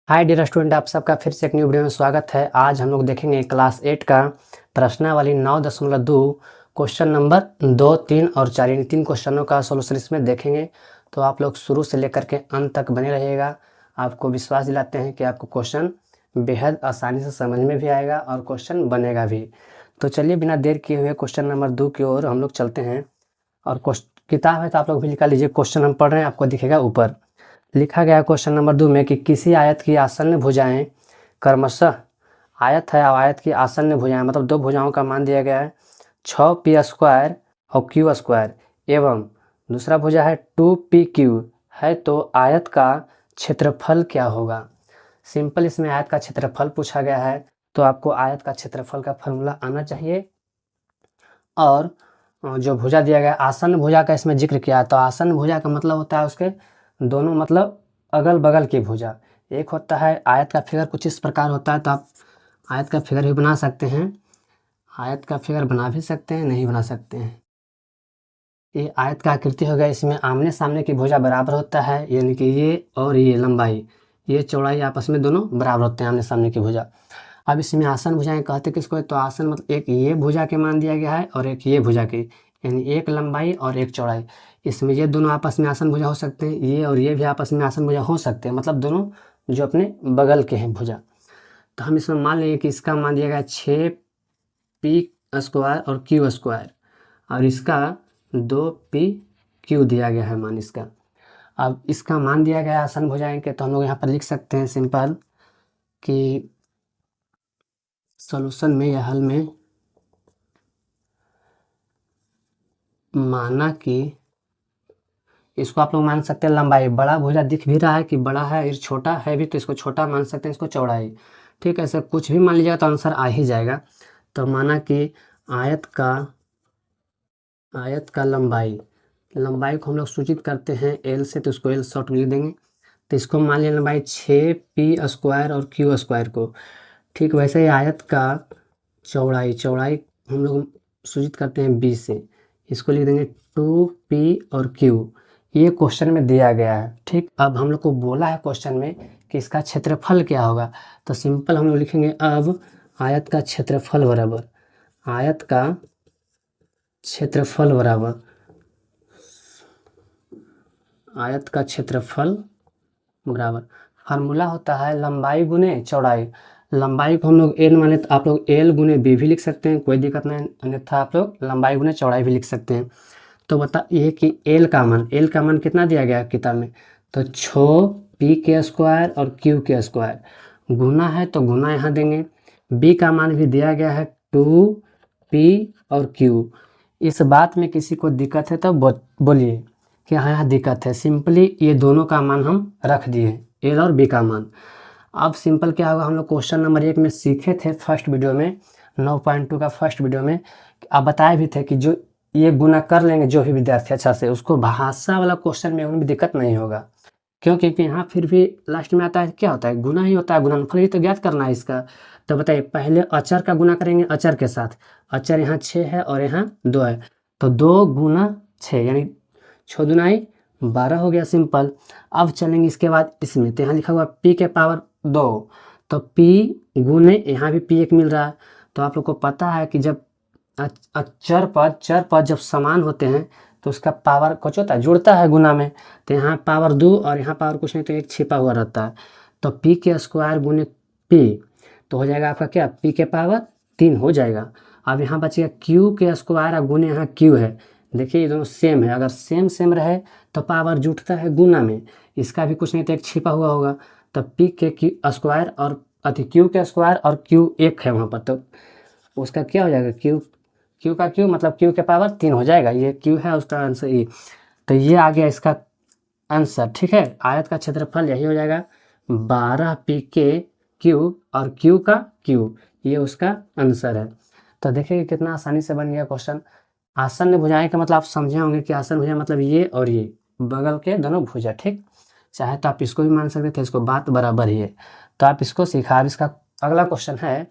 Hi dear student, आप सबका फिर से एक न्यू वीडियो में स्वागत है। आज हम लोग देखेंगे क्लास 8 का प्रश्नावली 9.2 क्वेश्चन नंबर 2, 3 और 4 इन 3 क्वेश्चनों का सोल्यूशन इसमें देखेंगे। तो आप लोग शुरू से लेकर के अंत तक बने रहिएगा। आपको विश्वास दिलाते हैं कि आपको क्वेश्चन बेहद आसानी से समझ में भी आएगा और क्वेश्चन बनेगा भी। तो चलिए बिना देर किए हुए क्वेश्चन नंबर 2 की ओर हम लोग चलते हैं। और किताब है तो आप लोग भी निकाल लीजिए। क्वेश्चन हम पढ़ रहे हैं, आपको दिखेगा ऊपर लिखा गया है क्वेश्चन नंबर 2 में कि किसी आयत की आसन्न भुजाएं क्रमशः, आयत है और आयत की आसन्न भुजाएं मतलब दो भुजाओं का मान दिया गया है 6p² और q² एवं दूसरा भुजा है 2pq है, तो आयत का क्षेत्रफल क्या होगा। सिंपल इसमें आयत का क्षेत्रफल पूछा गया है, तो आपको आयत का क्षेत्रफल का फॉर्मूला आना चाहिए। और जो भुजा दिया गया आसन्न भुजा का इसमें जिक्र किया है, तो आसन्न भुजा का मतलब होता है उसके दोनों मतलब अगल बगल की भुजा। एक होता है आयत का फिगर कुछ इस प्रकार होता है, तो आप आयत का फिगर भी बना सकते हैं, आयत का फिगर बना भी सकते हैं, नहीं बना सकते हैं। ये आयत का आकृति हो गया, इसमें आमने सामने की भुजा बराबर होता है, यानी कि ये और ये लंबाई, ये चौड़ाई आपस में दोनों बराबर होते हैं आमने सामने की भुजा। अब इसमें आसन भुजाएं कहते किसको है, तो आसन मतलब एक ये भुजा के मान दिया गया है और एक ये भुजा की, यानी एक लंबाई और एक चौड़ाई। इसमें ये दोनों आपस में आसन भुजा हो सकते हैं, ये और ये भी आपस में आसन भुजा हो सकते हैं, मतलब दोनों जो अपने बगल के हैं भुजा। तो हम इसमें मान लेंगे कि इसका मान दिया गया 6p² और q², और इसका 2pq दिया गया है मान इसका। अब इसका मान दिया गया आसन भुजाएं के, तो हम लोग यहाँ पर लिख सकते हैं सिंपल कि सॉल्यूशन में या हल में माना कि इसको आप लोग मान सकते हैं लंबाई, बड़ा भुजा दिख भी रहा है कि बड़ा है, ये छोटा है भी तो इसको छोटा मान सकते हैं, इसको चौड़ाई। ठीक है, ऐसे कुछ भी मान लीजिएगा तो आंसर आ ही जाएगा। तो माना कि आयत का लंबाई को हम लोग सूचित करते हैं एल से, तो इसको एल शॉर्ट में लिख देंगे। तो इसको मान लिया लंबाई 6p² और q² को। ठीक वैसे ही आयत का चौड़ाई हम लोग सूचित करते हैं b से, इसको लिख देंगे 2p और q। ये क्वेश्चन में दिया गया है। ठीक, अब हम लोग को बोला है क्वेश्चन में कि इसका क्षेत्रफल क्या होगा, तो सिंपल हम लोग लिखेंगे अब आयत का क्षेत्रफल बराबर फार्मूला होता है लंबाई गुने चौड़ाई। लंबाई को हम लोग एल माने तो आप लोग एल गुने बी भी लिख सकते हैं, कोई दिक्कत नहीं, अन्यथा आप लोग लंबाई गुने चौड़ाई भी लिख सकते हैं। तो बताइए कि एल का मान कितना दिया गया है किताब में, तो 6p² और q² गुना है, तो गुना यहाँ देंगे। b का मान भी दिया गया है 2p और q। इस बात में किसी को दिक्कत है तो बोलिए कि हाँ यहाँ दिक्कत है। सिंपली ये दोनों का मान हम रख दिए, एल और बी का मान। अब सिंपल क्या होगा, हम लोग क्वेश्चन नंबर 1 में सीखे थे फर्स्ट वीडियो में, 9.2 का फर्स्ट वीडियो में आप बताए भी थे कि जो ये गुना कर लेंगे जो भी विद्यार्थी अच्छा से, उसको भाषा वाला क्वेश्चन में उनमें दिक्कत नहीं होगा। क्यों, क्योंकि यहाँ फिर भी लास्ट में आता है क्या होता है, गुना ही होता है, गुणनफल ही तो ज्ञात करना है इसका। तो बताइए पहले अचर का गुना करेंगे अचर के साथ, अचर यहाँ 6 है और यहाँ 2 है, तो 2 गुना 6 यानी 6 दुनाई 12 हो गया सिंपल। अब चलेंगे इसके बाद इसमें, तो यहाँ लिखा हुआ p के पावर 2, तो p गुने यहाँ भी p एक मिल रहा है। तो आप लोग को पता है कि जब चर पद जब समान होते हैं तो उसका पावर कुछ होता है, जुड़ता है गुना में। तो यहाँ पावर 2 और यहाँ पावर कुछ नहीं, तो एक छिपा हुआ रहता है। तो p² गुने p तो हो जाएगा आपका क्या, p के पावर 3 हो जाएगा। अब यहाँ बचेगा q² गुने यहाँ q है। देखिए ये दोनों सेम है, अगर सेम रहे तो पावर जुटता है गुना में, इसका भी कुछ नहीं तो एक छिपा हुआ होगा। तो p के q² और q² और q एक है वहाँ पर, तो उसका क्या हो जाएगा, q का q मतलब q के पावर 3 हो जाएगा। ये q है, उसका आंसर ये, तो ये आ गया इसका आंसर। ठीक है, आयत का क्षेत्रफल यही हो जाएगा 12p के q और q का q, ये उसका आंसर है। तो देखिए कितना आसानी से बन गया क्वेश्चन। आसन्न भुजाएं का मतलब आप समझे होंगे कि आसन्न भुजा मतलब ये और ये बगल के दोनों भुजा। ठीक, चाहे तो आप इसको भी मान सकते थे, इसको बात बराबर ही है, तो आप इसको सीखा। अब इसका अगला क्वेश्चन है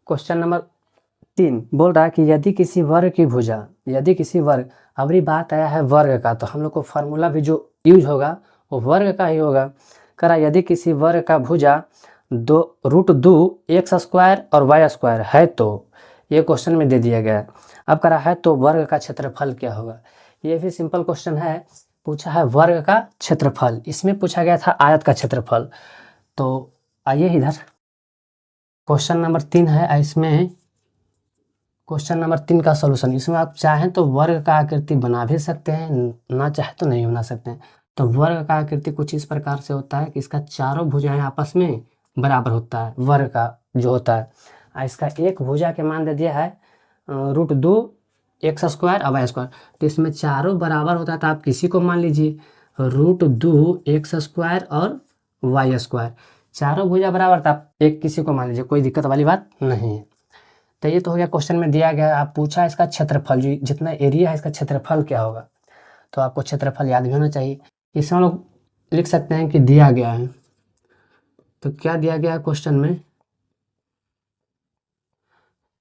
क्वेश्चन नंबर 3, बोल रहा है कि यदि किसी वर्ग, अबरी बात आया है वर्ग का, तो हम लोग को फार्मूला भी जो यूज होगा वो वर्ग का ही होगा। करा यदि किसी वर्ग का भुजा √2 एक्स स्क्वायर और वाई स्क्वायर है तो ये क्वेश्चन में दे दिया गया है। अब करा है तो वर्ग का क्षेत्रफल क्या होगा। ये भी सिंपल क्वेश्चन है, पूछा है वर्ग का क्षेत्रफल, इसमें पूछा गया था आयत का क्षेत्रफल। तो आइए इधर क्वेश्चन नंबर 3 है, इसमें क्वेश्चन नंबर 3 का सॉल्यूशन। इसमें आप चाहें तो वर्ग का आकृति बना भी सकते हैं, ना चाहे तो नहीं बना सकते हैं। तो वर्ग का आकृति कुछ इस प्रकार से होता है कि इसका चारों भुजाएं आपस में बराबर होता है, वर्ग का जो होता है। इसका एक भुजा के मान दे दिया है √2 एक्स स्क्वायर और वाई स्क्वायर, तो इसमें चारों बराबर होता है। तो आप किसी को मान लीजिए √2 एक्स स्क्वायर और वाई स्क्वायर, चारों भुजा बराबर, तो आप एक किसी को मान लीजिए, कोई दिक्कत वाली बात नहीं है। तो ये तो हो गया क्वेश्चन में दिया गया। आप पूछा इसका क्षेत्रफल, जो जितना एरिया है इसका क्षेत्रफल क्या होगा, तो आपको क्षेत्रफल याद भी होना चाहिए। इसमें हम लोग लिख सकते हैं कि दिया गया है, तो क्या दिया गया है क्वेश्चन में,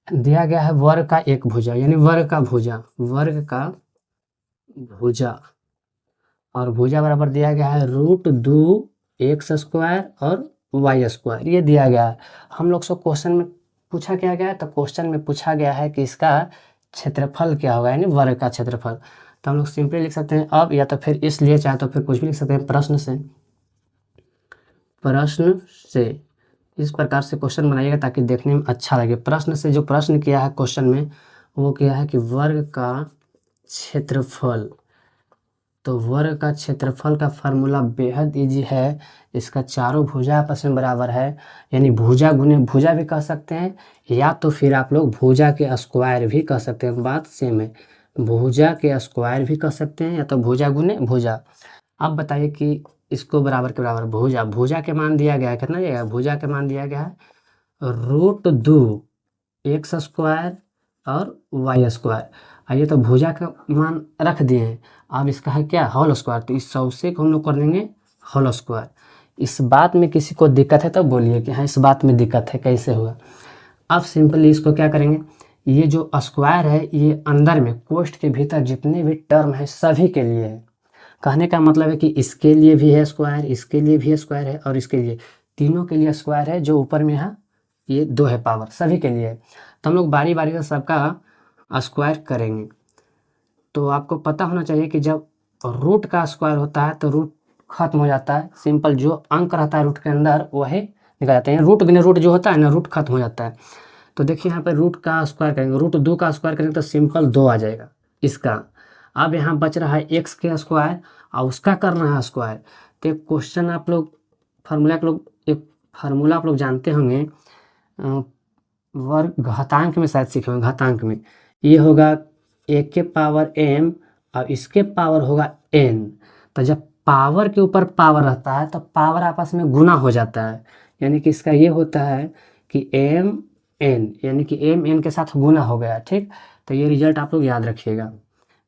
दिया गया है वर्ग का एक भुजा, यानी वर्ग का भुजा, वर्ग का भुजा, और भुजा बराबर दिया गया है √2 एक्स स्क्वायर और वाई स्क्वायर, ये दिया गया है। हम लोग से क्वेश्चन में पूछा क्या गया है, तो क्वेश्चन में पूछा गया है कि इसका क्षेत्रफल क्या होगा, यानी वर्ग का क्षेत्रफल। तो हम लोग सिंपली लिख सकते हैं अब, या तो फिर इसलिए, चाहे तो फिर कुछ भी लिख सकते हैं, प्रश्न से इस प्रकार से क्वेश्चन बनाइएगा ताकि देखने में अच्छा लगे। प्रश्न से जो प्रश्न किया है क्वेश्चन में, वो किया है कि वर्ग का क्षेत्रफल। तो वर्ग का क्षेत्रफल का फार्मूला बेहद इजी है। इसका चारों भुजा आपस में बराबर है, यानी भुजा गुने भुजा भी कह सकते हैं, या तो फिर आप लोग भुजा के स्क्वायर भी कह सकते हैं, बात सेम है। भुजा के स्क्वायर भी कह सकते हैं, या तो भुजा गुने भुजा। अब बताइए कि इसको बराबर के बराबर भुजा के मान दिया गया है, कितना दिया गया, भुजा के मान दिया गया है √2 एक्स स्क्वायर और वाई स्क्वायर। आइए तो भुजा का मान रख दिए हैं, अब इसका है क्या, होल स्क्वायर, तो इस 100 से हम लोग कर देंगे होल स्क्वायर। इस बात में किसी को दिक्कत है तो बोलिए कि हाँ इस बात में दिक्कत है, कैसे हुआ। अब सिंपली इसको क्या करेंगे, ये जो स्क्वायर है ये अंदर में कोष्ठ के भीतर जितने भी टर्म है सभी के लिए है। कहने का मतलब है कि इसके लिए भी है स्क्वायर, इसके लिए भी स्क्वायर है, और इसके लिए, तीनों के लिए स्क्वायर है। जो ऊपर में है ये 2 है पावर, सभी के लिए है। तो हम लोग बारी बारी से सबका स्क्वायर करेंगे। तो आपको पता होना चाहिए कि जब रूट का स्क्वायर होता है तो रूट खत्म हो जाता है, सिंपल जो अंक रहता है रूट के अंदर वही निकल जाते हैं। रूट बिना रूट जो होता है ना, रूट खत्म हो जाता है। तो देखिए यहाँ पे रूट का स्क्वायर करेंगे, √2 का स्क्वायर करेंगे तो सिंपल 2 आ जाएगा इसका। अब यहाँ बच रहा है एक्स के स्क्वायर और उसका करना है स्क्वायर। तो एक क्वेश्चन आप लोग एक फार्मूला आप लोग जानते होंगे, वर्ग घातांक में शायद सीखे होंगे, घातांक में ये होगा a के पावर m और इसके पावर होगा n। तो जब पावर के ऊपर पावर रहता है तो पावर आपस में गुना हो जाता है, यानी कि इसका ये होता है कि m n, यानी कि m n के साथ गुना हो गया, ठीक। तो ये रिजल्ट आप लोग याद रखिएगा,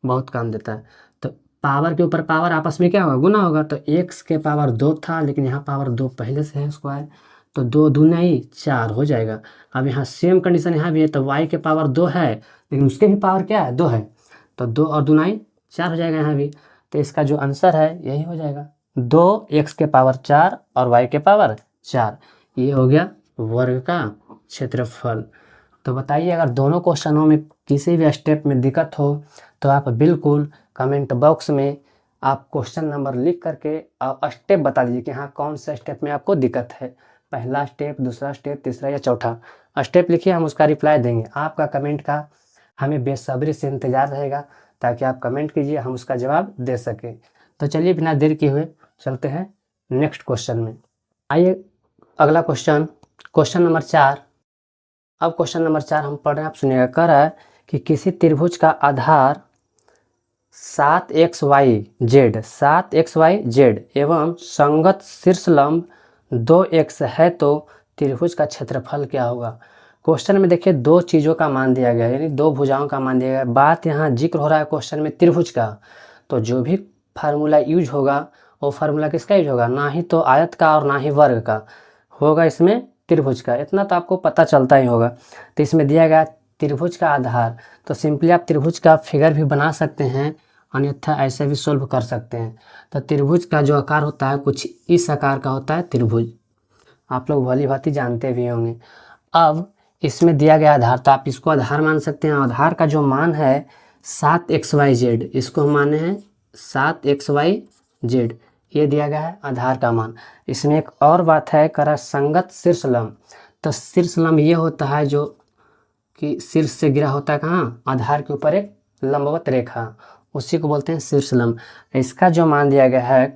बहुत काम देता है। तो पावर के ऊपर पावर आपस में क्या होगा, गुना होगा। तो x के पावर 2 था, लेकिन यहाँ पावर 2 पहले से है स्क्वायर, तो 2 दूना ही 4 हो जाएगा। अब यहाँ सेम कंडीशन यहाँ भी है, तो y के पावर 2 है लेकिन उसके भी पावर क्या है, 2 है, तो 2 और दूनाई 4 हो जाएगा यहाँ भी। तो इसका जो आंसर है यही हो जाएगा 2 x के पावर 4 और y के पावर 4। ये हो गया वर्ग का क्षेत्रफल। तो बताइए अगर दोनों क्वेश्चनों में किसी भी स्टेप में दिक्कत हो तो आप बिल्कुल कमेंट बॉक्स में आप क्वेश्चन नंबर लिख करके स्टेप बता दीजिए कि हाँ कौन सा स्टेप में आपको दिक्कत है, पहला स्टेप, दूसरा स्टेप, तीसरा या चौथा स्टेप लिखिए, हम उसका रिप्लाई देंगे। आपका कमेंट का हमें बेसब्री से इंतज़ार रहेगा ताकि आप कमेंट कीजिए, हम उसका जवाब दे सकें। तो चलिए बिना देर किए हुए चलते हैं नेक्स्ट क्वेश्चन में। आइए अगला क्वेश्चन नंबर 4। अब क्वेश्चन नंबर 4 हम पढ़ रहे हैं, आप सुनिएगा। कह रहा है कि किसी त्रिभुज का आधार 7xyz एवं संगत शीर्षलंब 2x है तो त्रिभुज का क्षेत्रफल क्या होगा। क्वेश्चन में देखिए 2 चीज़ों का मान दिया गया है, यानी 2 भुजाओं का मान दिया गया है। बात यहाँ जिक्र हो रहा है क्वेश्चन में त्रिभुज का, तो जो भी फार्मूला यूज होगा वो फार्मूला किसका यूज होगा, ना ही तो आयत का और ना ही वर्ग का होगा, इसमें त्रिभुज का। इतना तो आपको पता चलता ही होगा। तो इसमें दिया गया त्रिभुज का आधार, तो सिंपली आप त्रिभुज का फिगर भी बना सकते हैं अन्यथा ऐसे भी सोल्व कर सकते हैं। तो त्रिभुज का जो आकार होता है कुछ इस आकार का होता है त्रिभुज, आप लोग भली भांति जानते भी होंगे। अब इसमें दिया गया आधार, तो आप इसको आधार मान सकते हैं। आधार का जो मान है 7xyz, इसको हम माने हैं 7xyz, ये दिया गया है आधार का मान। इसमें एक और बात है, करा संगत शीर्ष लंब। तो शीर्ष लंब ये होता है जो कि शीर्ष से गिरा होता है कहाँ, आधार के ऊपर एक लंबवत रेखा, उसी को बोलते हैं शीर्ष लंब। इसका जो मान दिया गया है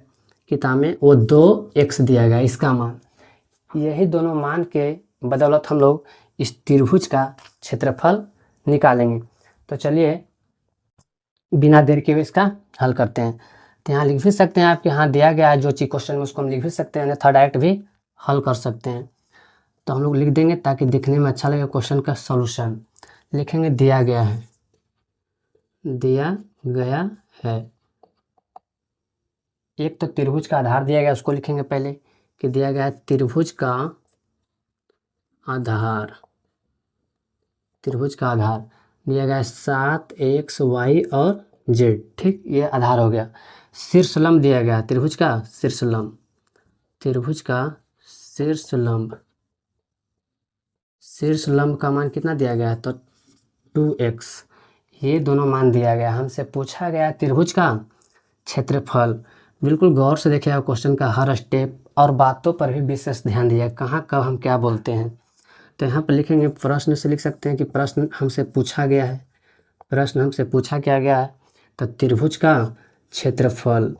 किताब में वो 2x दिया गया है इसका मान। यही दोनों मान के बदौलत हम लोग इस त्रिभुज का क्षेत्रफल निकालेंगे। तो चलिए बिना देर के हुए इसका हल करते हैं। तो यहाँ लिख भी सकते हैं आपके यहाँ दिया गया है जो चीज क्वेश्चन में उसको हम लिख भी सकते हैं, अन्यथा डायरेक्ट भी हल कर सकते हैं। तो हम लोग लिख देंगे ताकि दिखने में अच्छा लगे। क्वेश्चन का सॉल्यूशन लिखेंगे, दिया गया है, दिया गया है। एक तो त्रिभुज का आधार दिया गया उसको लिखेंगे पहले कि दिया गया है त्रिभुज का आधार, त्रिभुज का आधार दिया गया है 7xy और z, ठीक, ये आधार हो गया। शीर्ष लंब दिया गया है त्रिभुज का शीर्ष लंब, त्रिभुज का शीर्ष लंब, शीर्ष लंब का मान कितना दिया गया है, तो 2x, ये दोनों मान दिया गया। हमसे पूछा गया त्रिभुज का क्षेत्रफल। बिल्कुल गौर से देखिएगा क्वेश्चन का हर स्टेप और बातों पर भी विशेष ध्यान दिया, कहाँ कब हम क्या बोलते हैं। तो यहाँ पर लिखेंगे, प्रश्न से लिख सकते हैं कि प्रश्न हमसे पूछा गया है, प्रश्न हमसे पूछा क्या गया है, तो त्रिभुज का क्षेत्रफल,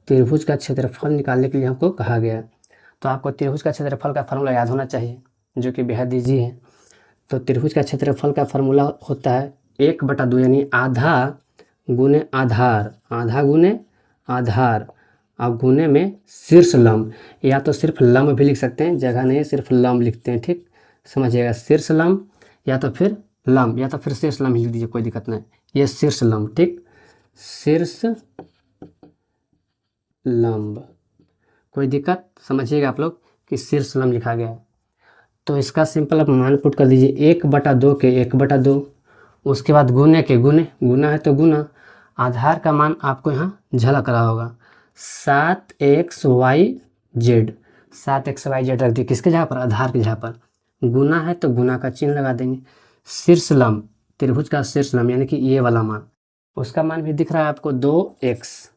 त्रिभुज का क्षेत्रफल निकालने के लिए हमको कहा गया। तो आपको त्रिभुज का क्षेत्रफल का फार्मूला याद होना चाहिए जो कि बेहद ईजी है। तो त्रिभुज का क्षेत्रफल का फार्मूला होता है 1/2 यानी आधा गुने आधार, आधा गुने आधार और गुने में शीर्ष लंब, या तो सिर्फ लंब भी लिख सकते हैं, जगह नहीं सिर्फ लंब लिखते हैं, ठीक, समझिएगा। शीर्ष लंब या तो फिर लंब या तो फिर शीर्ष लंब लिख दीजिए, कोई दिक्कत नहीं। ये शीर्ष लंब, ठीक, शीर्ष लंब, कोई दिक्कत, समझिएगा आप लोग कि शीर्ष लंब लिखा गया है। तो इसका सिंपल आप मान पुट कर दीजिए 1/2 के 1/2, उसके बाद गुने के गुने, गुना है तो गुना, आधार का मान आपको यहाँ झलक रहा होगा 7xyz, 7xyz रख दिए किसके जगह पर, आधार की जगह पर। गुना है तो गुना का चिन्ह लगा देंगे। शीर्ष लंब, त्रिभुज का शीर्ष लंब यानी कि ये वाला मान, उसका मान भी दिख रहा है आपको 2x,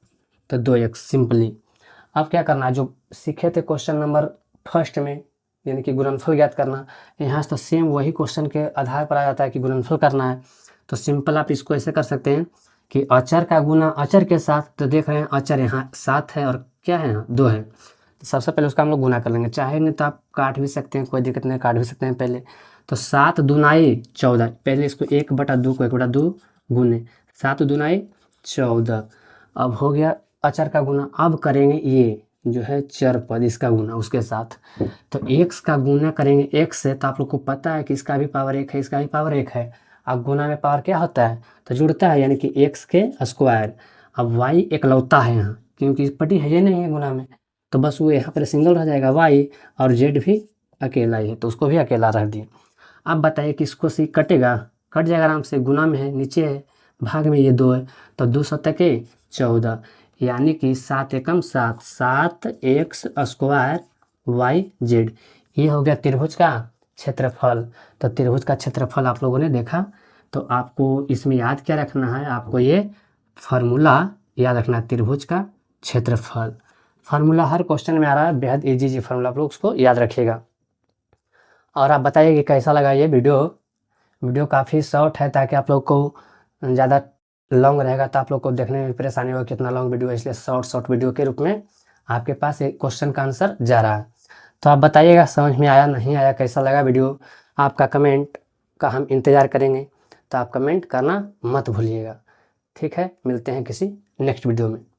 तो 2x सिंपली। अब क्या करना है, जो सीखे थे क्वेश्चन नंबर फर्स्ट में यानी कि गुणनफल ज्ञात करना, यहाँ से तो सेम वही क्वेश्चन के आधार पर आ जाता है कि गुणनफल करना है। तो सिंपल आप इसको ऐसे कर सकते हैं कि अचर का गुना अचर के साथ, तो देख रहे हैं अचर यहाँ 7 है और क्या है यहाँ 2 है, तो सबसे पहले उसका हम लोग गुना कर लेंगे। चाहेंगे तो आप काट भी सकते हैं, कोई दिक्कत नहीं, काट भी सकते हैं पहले। तो 7 दूनाई 14, पहले इसको 1/2 को 1/2 गुने 7 दूनाई 14। अब हो गया अचर का गुना। अब करेंगे ये जो है चर पद, इसका गुना उसके साथ। तो x का गुना करेंगे x से, तो आप लोग को पता है कि इसका भी पावर 1 है, इसका भी पावर 1 है। अब गुना में पावर क्या होता है, तो जुड़ता है, यानी कि x के स्क्वायर। अब y इकलौता है यहाँ, क्योंकि पटी है ये नहीं है गुना में, तो बस वो यहाँ पर सिंगल रह जाएगा y, और z भी अकेला ही है तो उसको भी अकेला रख दिए। अब बताइए कि इसको से कटेगा, कट जाएगा आराम से, गुना में है, नीचे है, भाग में ये 2 है, तो 2 7 14, यानी कि 7 एकम 7, 7x स्क्वायर yz, ये हो गया त्रिभुज का क्षेत्रफल। तो त्रिभुज का क्षेत्रफल आप लोगों ने देखा। तो आपको इसमें याद क्या रखना है, आपको ये फार्मूला याद रखना है, त्रिभुज का क्षेत्रफल। फार्मूला हर क्वेश्चन में आ रहा है, बेहद इजी फार्मूला, आप लोग उसको याद रखिएगा। और आप बताइए कि कैसा लगा ये वीडियो काफ़ी शॉर्ट है, ताकि आप लोग को ज़्यादा लॉन्ग रहेगा तो आप लोग को देखने में परेशानी होगा कितना लॉन्ग वीडियो है, इसलिए शॉर्ट वीडियो के रूप में आपके पास एक क्वेश्चन का आंसर जा रहा है। तो आप बताइएगा समझ में आया नहीं आया, कैसा लगा वीडियो, आपका कमेंट का हम इंतज़ार करेंगे। तो आप कमेंट करना मत भूलिएगा, ठीक है। मिलते हैं किसी नेक्स्ट वीडियो में।